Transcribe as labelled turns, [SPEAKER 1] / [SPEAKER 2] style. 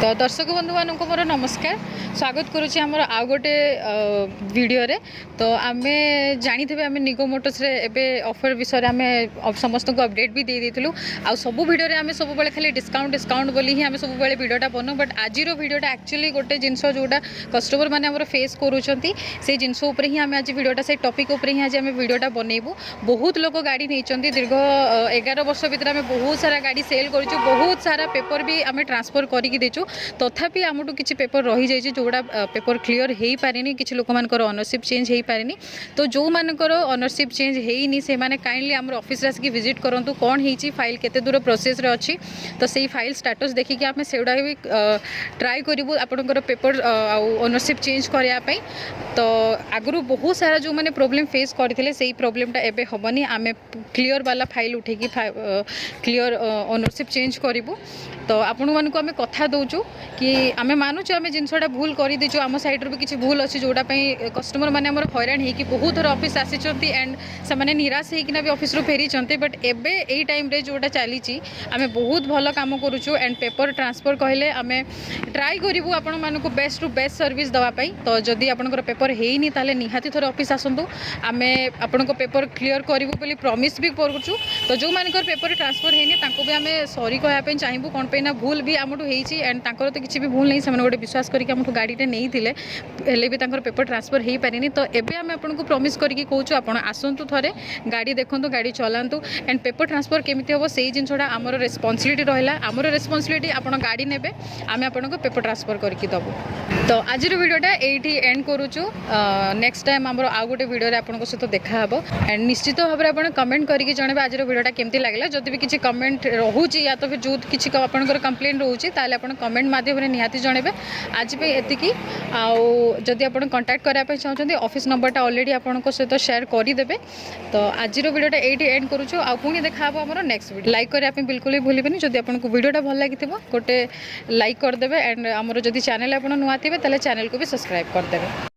[SPEAKER 1] तो दर्शक बंधु मानक मोर नमस्कार स्वागत करुच्ची आमर आउ गोटे वीडियो रे। तो आम जानी आम निगो मोटर्स रे एबे ऑफर विषय आम समस्त को अपडेट भी दे देलु। आ सब वीडियो रे आम सब बेले खाली डिस्काउंट डिस्काउंट बोली ही आम सब बेले वीडियोटा बनो। बट आज वीडियोटा एक्चुअली गोटे जिनस जोटा कस्टमर मैंने आम फेस करुँच से जिनस ही आम आज वीडियोटा से टॉपिक उपर ही आज आम वीडियोटा बनइबू। बहुत लोग गाड़ी नहीं दीर्घ 11 वर्ष भितर आम बहुत सारा गाड़ी सेल करूँ, बहुत सारा पेपर भी आम ट्रांसफर करके देचु। तथापि आमठू किसी पेपर रही जाइए जोड़ा पेपर क्लीयर हो पारे, किसी लोक मान ओनरशिप चेंज हो पारे। तो जो मानकर ओनरशिप चेंज होनी से माने काइंडली आम ऑफिस आसिक विजिट करूँ कौन होती फाइल केते दूर प्रोसेस रे अच्छी। तो सही फाइल स्टेटस देखिए आम से भी ट्राए करूँ आपंकर पेपर ओनरशिप चेंज करने। तो आगु बहुत सारा जो मैंने प्रोब्लेम फेस करते से प्रोब्लेमटा एबे हेनी। आम क्लीयर वाला फाइल उठे क्लीयर ओनरशिप चेंज करूँ। तो आपण मानक आम कथा दौचु कि आम मानुचु आम जिनसटा भूल कर दीचु, आम साइड्रु भी किसी भूल अच्छी जोटा कस्टमर मैंने हैरान होगी बहुत थर ऑफिस आसी एंड से निराश होना भी ऑफिस फेरी। बट एबे एई टाइम रे जोटा चली आम बहुत भल काम करुचु एंड पेपर ट्रांसफर कहले आम ट्राए करूँ आपण मानक बेस्ट टू बेस्ट सर्विस दवाई। तो जदि आपंकर पेपर होनी ताले निहाती थर ऑफिस आसतु, आम आपण पेपर क्लीयर करूँ बोली प्रॉमिस भी करुचु। तो जो मानकर पेपर ट्रांसफर होनी भी आम सॉरी कहवाई चाहबू कौन पे ना भूल भी आमठू होती एंड तांकर तो किसी भी भूल नहीं, से गोटे विश्वास करके आमठू गाड़ीटे नहीं थिले हेले भी तांकर पेपर ट्रांसफर हो पारे। तो एबे आम आपको प्रॉमिस करके कहूँ आप आसतु थरे गाड़ी देखूँ गाड़ी चलातु एंड पेपर ट्रांसफर केमी हम से जिनसा आमर रेस्पॉन्सिबिलिटी रहा। आमर रेस्पॉन्सिबिलिटी आप गाड़ी ने आम आपको पेपर ट्रांसफर करके दबू। तो आज वीडियोटा ये एंड करुचु। नेक्स्ट टाइम आम आउ गोटे वीडियो आपको सहित देखा एंड निश्चित भाव में आप कमेंट करके जनइबे आज वीडियोटा केमती लगे। जब भी किसी कमेंट रोचे या तो फिर जो किसी आपंकर कंप्लेन रोचे ताले आप कमेंट माध्यम निहाती जनइबे। आज पे एतिकी आदि आप कंटाक्ट करने चाहते ऑफिस नंबरटा ऑलरेडी आपको सहित शेयर करदेवे। तो आज वीडियोटा ये एंड करुचु। आ पुणी देखा आमर नेक्स्ट वीडियो लाइक करने बिल्कुल भी भूलें। जब आपको वीडियोटा भल लगी गोटे लाइक करदे एंड आमर जदि चैनल आप नुआ थे चैनल को भी सब्सक्राइब करदे।